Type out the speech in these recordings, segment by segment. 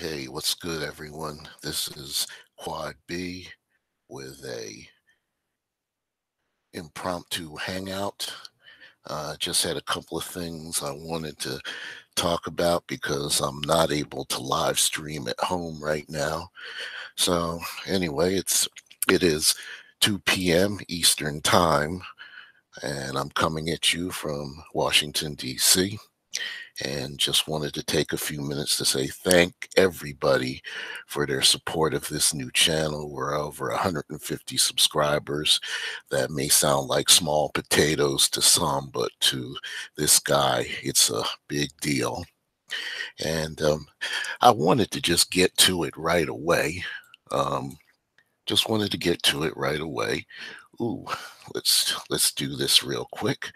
Hey, what's good, everyone? This is Quad B with a impromptu hangout. Just had a couple of things I wanted to talk about because I'm not able to live stream at home right now. So anyway, it is 2 p.m. Eastern Time, and I'm coming at you from Washington, D.C. And just wanted to take a few minutes to say thank everybody for their support of this new channel. We're over 150 subscribers. That may sound like small potatoes to some, but to this guy, it's a big deal. And I wanted to just get to it right away. Um, just wanted to get to it right away. Ooh, let's do this real quick.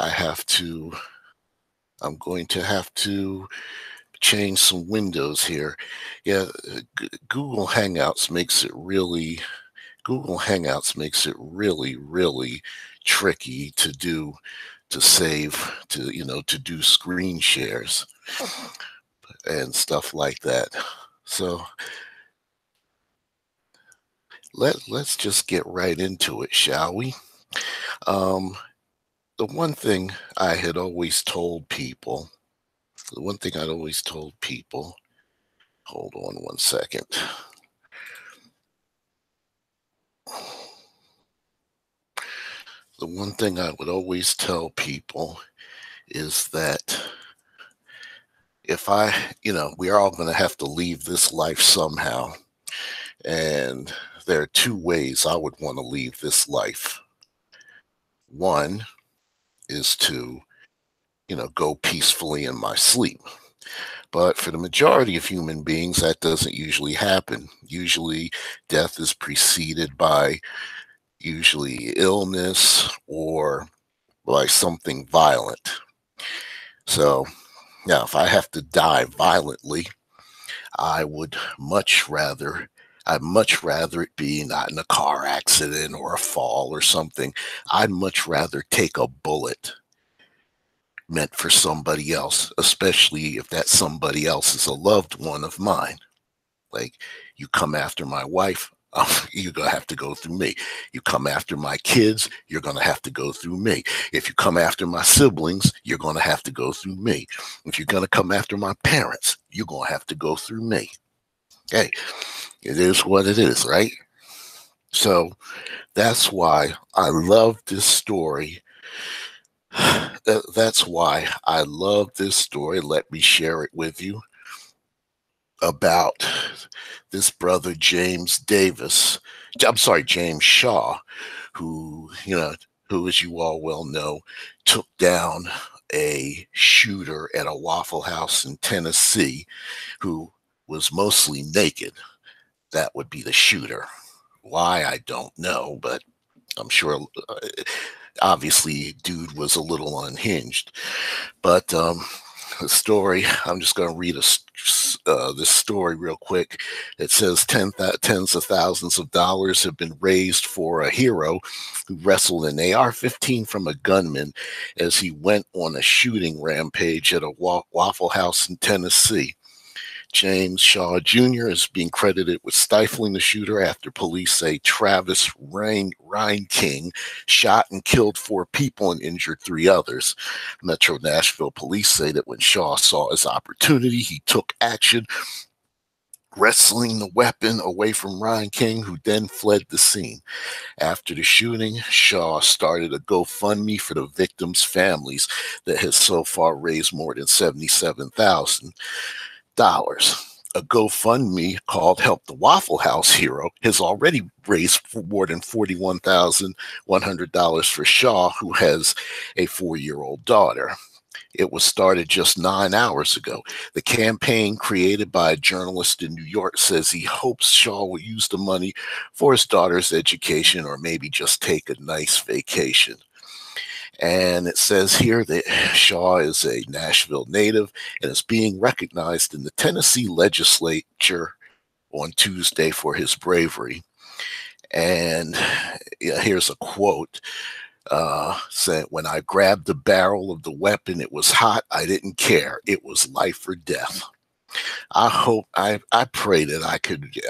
I have to. I'm going to have to change some windows here. Yeah, Google Hangouts makes it really, really tricky to save, to do screen shares and stuff like that. So let's just get right into it, shall we? Um, the one thing I had always told people, the one thing I'd always told people, hold on one second. The one thing I would always tell people is that we're all going to have to leave this life somehow. And there are two ways I would want to leave this life. One is to, go peacefully in my sleep. But for the majority of human beings, that doesn't usually happen. Usually, death is preceded by usually illness or by something violent. So, now, if I have to die violently, I would much rather I'd much rather it be not in a car accident or a fall or something. I'd much rather take a bullet meant for somebody else, especially if that somebody else is a loved one of mine. Like, you come after my wife, you're going to have to go through me. You come after my kids, you're going to have to go through me. If you come after my siblings, you're going to have to go through me. If you're going to come after my parents, you're going to have to go through me. Hey, it is what it is, right? So that's why I love this story. That's why I love this story. Let me share it with you about this brother James Davis. I'm sorry, James Shaw, who, who, as you all well know, took down a shooter at a Waffle House in Tennessee who was mostly naked. That would be the shooter. Why, I don't know, but I'm sure, obviously, dude was a little unhinged. But the story, I'm just going to read this story real quick. It says tens of thousands of dollars have been raised for a hero who wrestled an AR-15 from a gunman as he went on a shooting rampage at a Waffle House in Tennessee. James Shaw Jr. is being credited with stifling the shooter after police say Travis King shot and killed 4 people and injured 3 others. Metro Nashville police say that when Shaw saw his opportunity, he took action, wrestling the weapon away from Ryan King, who then fled the scene. After the shooting, Shaw started a GoFundMe for the victims' families that has so far raised more than $77,000. A GoFundMe called Help the Waffle House Hero has already raised more than $41,100 for Shaw, who has a 4-year-old daughter. It was started just 9 hours ago. The campaign, created by a journalist in New York, says he hopes Shaw will use the money for his daughter's education or maybe just take a nice vacation. And it says here that Shaw is a Nashville native and is being recognized in the Tennessee legislature on Tuesday for his bravery. And here's a quote saying, "When I grabbed the barrel of the weapon, it was hot. I didn't care. It was life or death." I pray that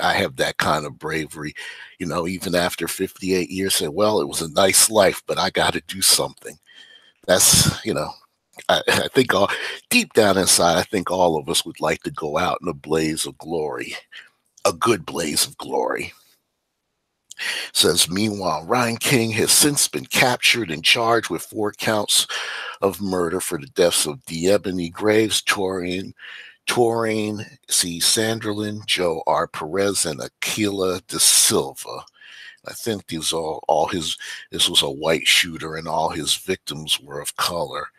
I have that kind of bravery, even after 58 years, say, well, it was a nice life, but I got to do something. That's, I think deep down inside, I think all of us would like to go out in a blaze of glory, a good blaze of glory. Says, meanwhile, Ryan King has since been captured and charged with 4 counts of murder for the deaths of D'Ebony Graves, Taurine C. Sanderlin, Joe R. Perez, and Aquila De Silva. I think these all his. This was a white shooter, and all his victims were of color.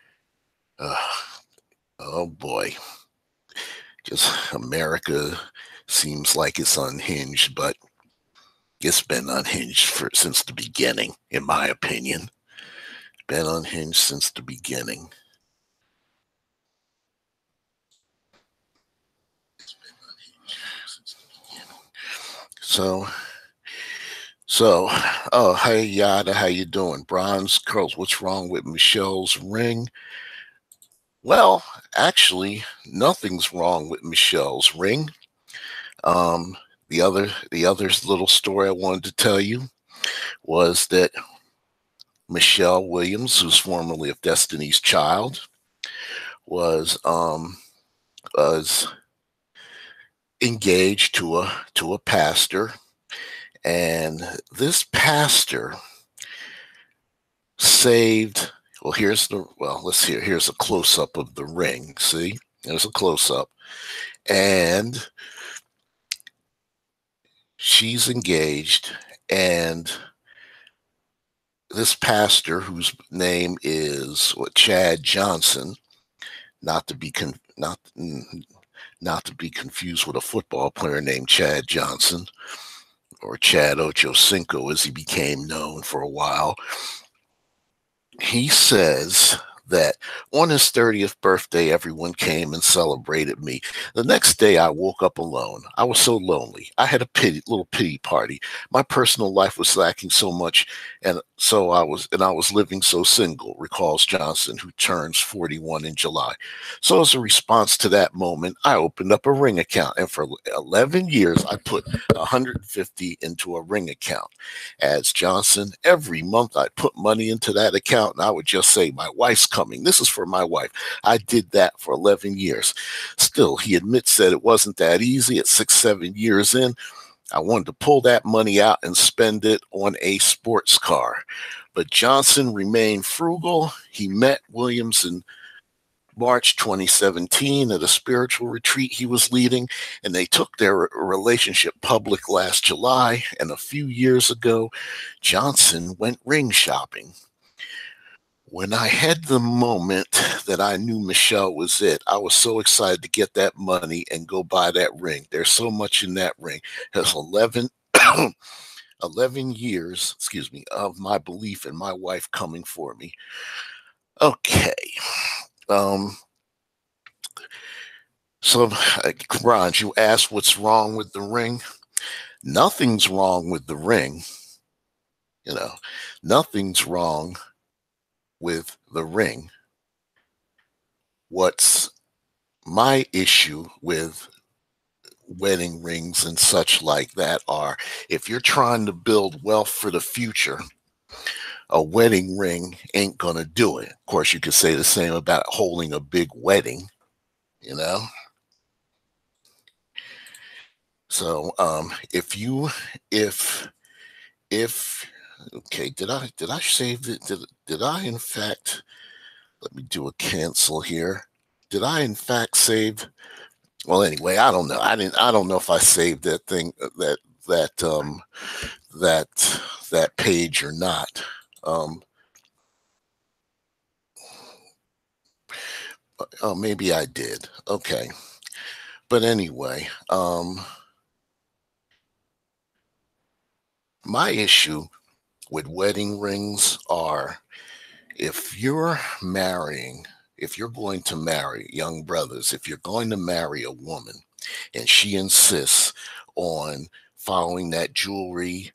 Oh boy, just America seems like it's unhinged, but it's been unhinged since the beginning, in my opinion. Been unhinged since the beginning. So, oh, hey, Yada, how you doing? Bronze Curls, what's wrong with Michelle's ring? Well, actually, nothing's wrong with Michelle's ring. Um, the other little story I wanted to tell you was that Michelle Williams, who's formerly of Destiny's Child, was engaged to a pastor, and this pastor saved. Here's a close up of the ring. See, there's a close up, and she's engaged, and this pastor, whose name is Chad Johnson, not to be not to be confused with a football player named Chad Johnson, or Chad Ochocinco as he became known for a while. He says that on his 30th birthday, everyone came and celebrated me. The next day, I woke up alone. I was so lonely. I had a little pity party. My personal life was lacking so much, and I was living so single, recalls Johnson, who turns 41 in July. So as a response to that moment, I opened up a Ring account, and for 11 years, I put 150 into a Ring account. Adds Johnson, every month I put money into that account, and I would just say, my wife's coming. This is for my wife. I did that for 11 years. Still, he admits that it wasn't that easy. At 6, 7 years in, I wanted to pull that money out and spend it on a sports car. But Johnson remained frugal. He met Williams in March 2017 at a spiritual retreat he was leading, and they took their relationship public last July. And a few years ago, Johnson went ring shopping. When I had the moment that I knew Michelle was it, I was so excited to get that money and go buy that ring. There's so much in that ring. It has 11 years, of my belief in my wife coming for me. Okay. So, Ron, you asked what's wrong with the ring. Nothing's wrong with the ring. Nothing's wrong with the ring. What's my issue with wedding rings and such like that are, if you're trying to build wealth for the future, a wedding ring ain't gonna do it. Of course, you could say the same about holding a big wedding, you know. So if okay, did I save it? Did I in fact, let me do a cancel here. Did I in fact save? Well, anyway, I don't know. I don't know if I saved that thing, that that page or not. Oh, maybe I did. Okay. But anyway, my issue with wedding rings are, if you're marrying, if you're going to marry, young brothers, if you're going to marry a woman and she insists on following that jewelry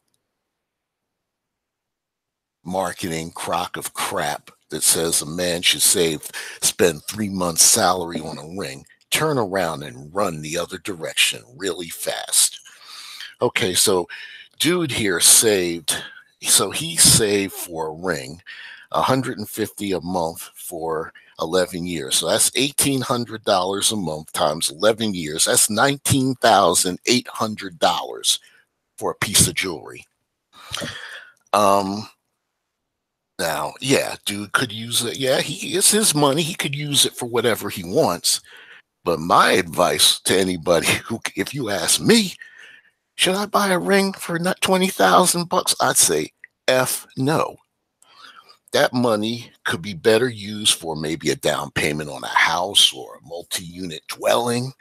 marketing crock of crap that says a man should spend 3 months' salary on a ring, turn around and run the other direction really fast. Okay, so dude here he saved for a ring, 150 a month for 11 years. So that's $1,800 a month times 11 years. That's $19,800 for a piece of jewelry. Um, Now, yeah, dude could use it. Yeah, it's his money. He could use it for whatever he wants. But my advice to anybody who, if you ask me, should I buy a ring for not 20,000 bucks? I'd say F no. That money could be better used for maybe a down payment on a house or a multi-unit dwelling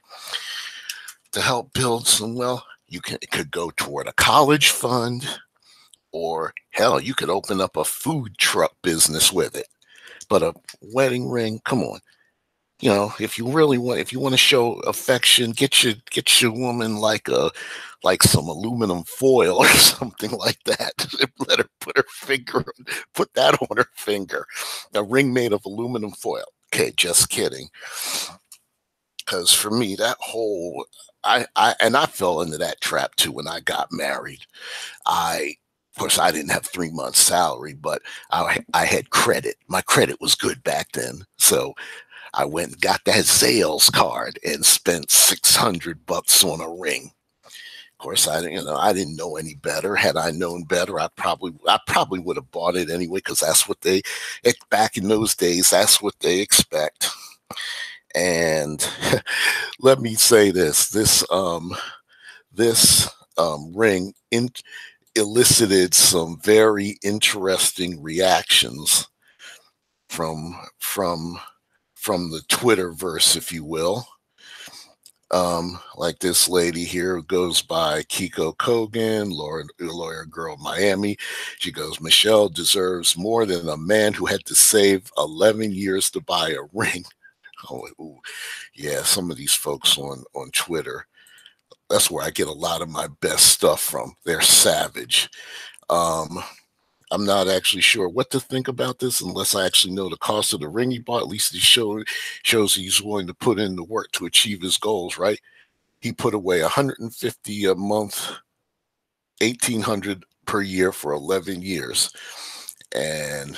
to help build some wealth. It could go toward a college fund, or hell, you could open up a food truck business with it. But a wedding ring, come on. If you want to show affection, get your woman like some aluminum foil or something like that. Let her put that on her finger. A ring made of aluminum foil. Okay, just kidding. Because for me, that whole I fell into that trap too when I got married. Of course, I didn't have 3 months' salary, but I had credit. My credit was good back then, so I went and got that sales card and spent 600 bucks on a ring. Of course, I didn't know any better. Had I known better, I probably would have bought it anyway, because back in those days, that's what they expect. And let me say this ring elicited some very interesting reactions from the Twitterverse, if you will. Like this lady here who goes by Kiko Kogan, lawyer girl Miami. She goes, Michelle deserves more than a man who had to save 11 years to buy a ring. Oh, ooh. Yeah, some of these folks on Twitter, that's where I get a lot of my best stuff from. They're savage. I'm not actually sure what to think about this unless I actually know the cost of the ring he bought. At least he shows he's willing to put in the work to achieve his goals, right? He put away 150 a month, 1,800 per year for 11 years. And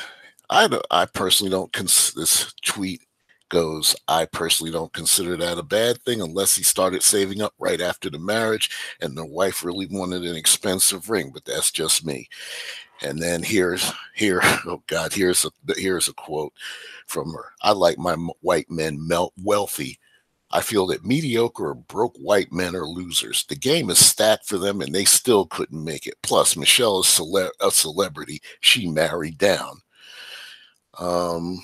I personally don't this tweet goes, I personally don't consider that a bad thing unless he started saving up right after the marriage and the wife really wanted an expensive ring, but that's just me. And then here's a quote from her. I like my white men wealthy. I feel that mediocre or broke white men are losers. The game is stacked for them and they still couldn't make it. Plus, Michelle is a celebrity. She married down. And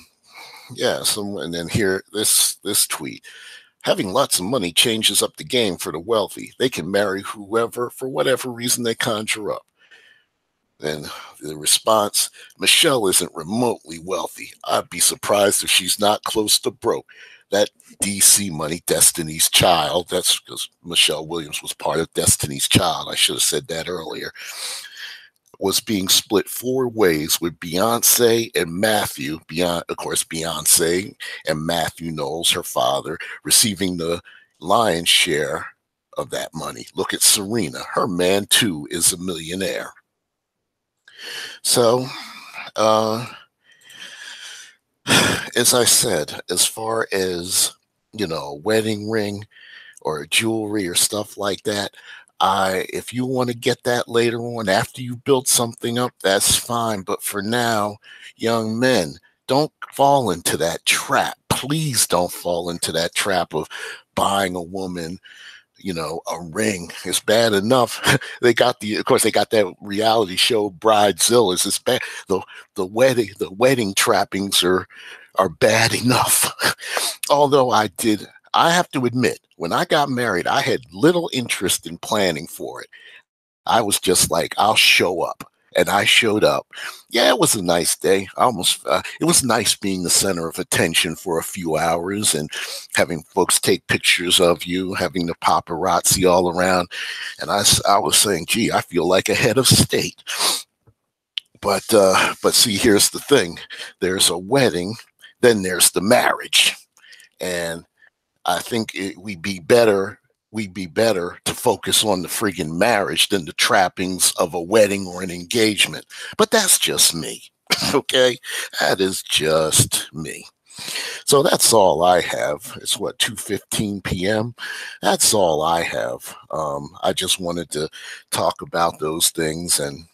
then here, this tweet. Having lots of money changes up the game for the wealthy. They can marry whoever for whatever reason they conjure up. Then the response, Michelle isn't remotely wealthy. I'd be surprised if she's not close to broke. That DC money, Destiny's Child, that's because Michelle Williams was part of Destiny's Child. I should have said that earlier. Was being split 4 ways with Beyonce and Matthew. Of course, Beyonce and Matthew Knowles, her father, receiving the lion's share of that money. Look at Serena. Her man, too, is a millionaire. So, as I said, as far as, a wedding ring or jewelry or stuff like that, if you want to get that later on after you build something up, that's fine. But for now, young men, don't fall into that trap. Please don't fall into that trap of buying a woman a ring. Is bad enough. Of course they got that reality show Bridezilla. It's bad. The wedding trappings are bad enough. Although I have to admit, when I got married, I had little interest in planning for it. I was just like, I'll show up. And I showed up. Yeah, it was a nice day. It was nice being the center of attention for a few hours and having folks take pictures of you, having the paparazzi all around. And I was saying, gee, I feel like a head of state. But see, here's the thing. There's a wedding, then there's the marriage. And I think we'd be better to focus on the friggin' marriage than the trappings of a wedding or an engagement. But that's just me. Okay? That is just me. So that's all I have. It's what, 2:15 p.m. That's all I have. I just wanted to talk about those things, and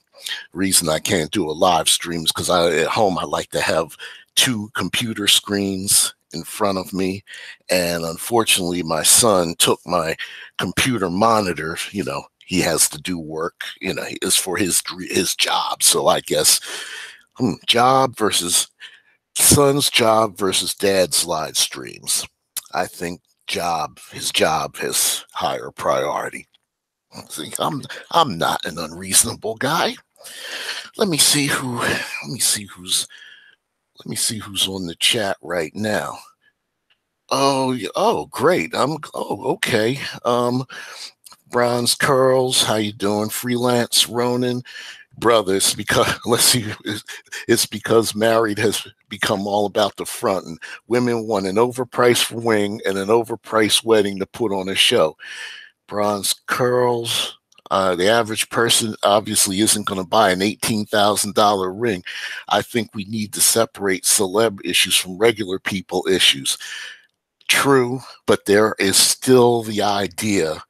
reason I can't do a live stream is because I at home I like to have two computer screens in front of me, and unfortunately my son took my computer monitor. He has to do work. It's for his job. So I guess job versus son's job versus dad's live streams. I think his job has higher priority. See, I'm not an unreasonable guy. Let me see who. Let me see who's. Let me see who's on the chat right now. Oh, great. Okay. Bronze Curls, how you doing? Freelance Ronin, brother. It's because let's see. It's because married has become all about the front, and women want an overpriced ring and an overpriced wedding to put on a show. Bronze Curls. The average person obviously isn't going to buy an $18,000 ring. I think we need to separate celeb issues from regular people issues. True, but there is still the idea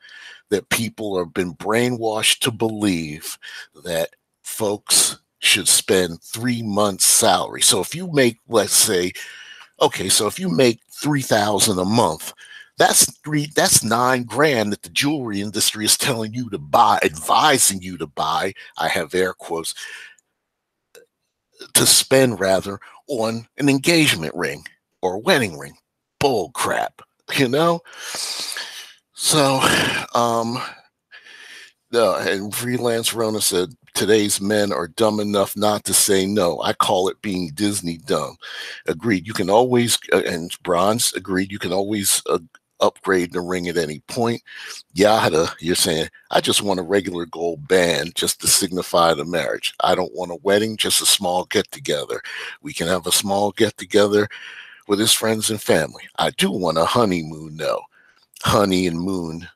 that people have been brainwashed to believe that folks should spend 3 months' salary. So if you make, let's say, okay, so if you make $3,000 a month, that's $9,000 that the jewelry industry is telling you to buy, advising you to buy. I have air quotes, to spend rather on an engagement ring or a wedding ring. Bull crap, you know. So, and Freelance Rona said, today's men are dumb enough not to say no. I call it being Disney dumb. Agreed. You can always, and Bronze, agreed, you can always upgrade the ring at any point. Yada, you're saying, I just want a regular gold band just to signify the marriage. I don't want a wedding, just a small get together. We can have a small get together with his friends and family. I do want a honeymoon, though. Honey and moon,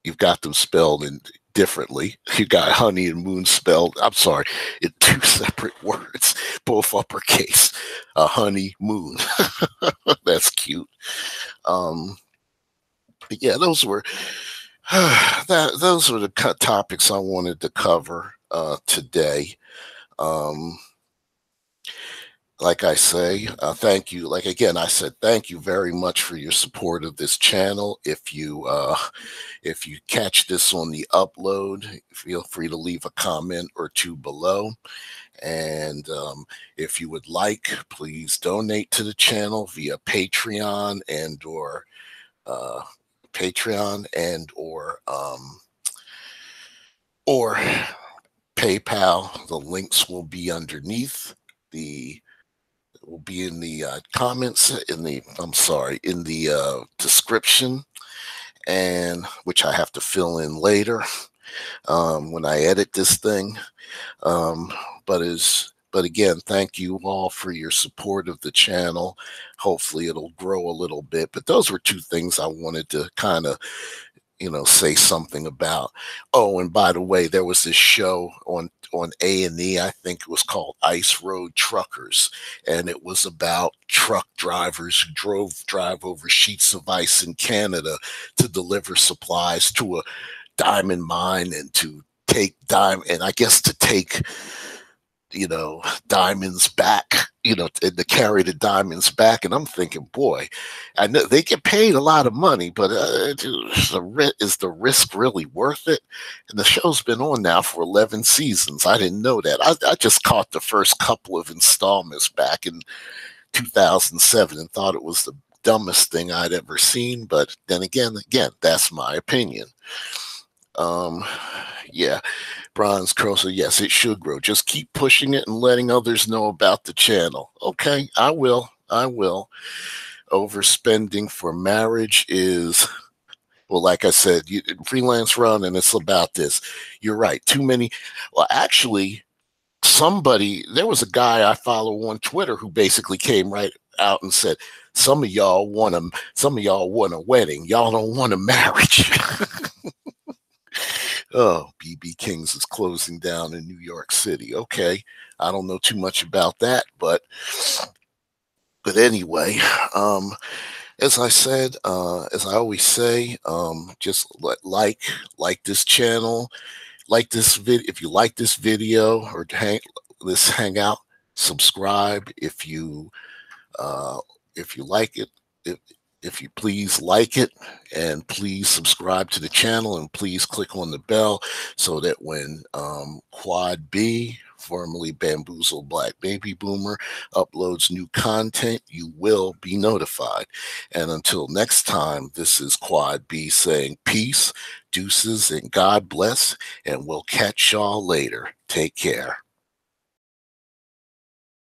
you've got them spelled in differently. You got honey and moon spelled, I'm sorry, in two separate words, both uppercase. A honey moon. That's cute. But yeah, those were those were the topics I wanted to cover today. Like I say, thank you. Like again, I said, thank you very much for your support of this channel. If you catch this on the upload, feel free to leave a comment or two below. And if you would like, please donate to the channel via Patreon and or or PayPal. The links will be underneath. Will be in the comments in the description, and which I have to fill in later when I edit this thing. But again, thank you all for your support of the channel. Hopefully it'll grow a little bit. But those were two things I wanted to kind of say something about. Oh, and by the way, there was this show on A&E, I think it was called Ice Road Truckers, and it was about truck drivers who drive over sheets of ice in Canada to deliver supplies to a diamond mine and to I guess to take diamonds back, and to carry the diamonds back. And I'm thinking, boy, I know they get paid a lot of money, but is the risk really worth it? And the show's been on now for 11 seasons. I didn't know that. I just caught the first couple of installments back in 2007 and thought it was the dumbest thing I'd ever seen. But then again, that's my opinion. Yeah. Bronze Crosser, yes, it should grow. Just keep pushing it and letting others know about the channel. Okay, I will. Overspending for marriage is, well, like I said, Freelance Run, and it's about this. You're right. Too many. Well, actually, there was a guy I follow on Twitter who basically came right out and said, some of y'all want a wedding. Y'all don't want a marriage. Oh, BB King's is closing down in New York City. Okay. I don't know too much about that, but anyway, as I said, as I always say, just like this channel, like this vid. If you like this video or this hangout, subscribe. Uh, if you like it, if you please like it, and please subscribe to the channel, and please click on the bell so that when Quad B, formerly Bamboozle Black Baby Boomer, uploads new content, you will be notified. And until next time, this is Quad B saying peace, deuces, and God bless, and we'll catch y'all later. Take care.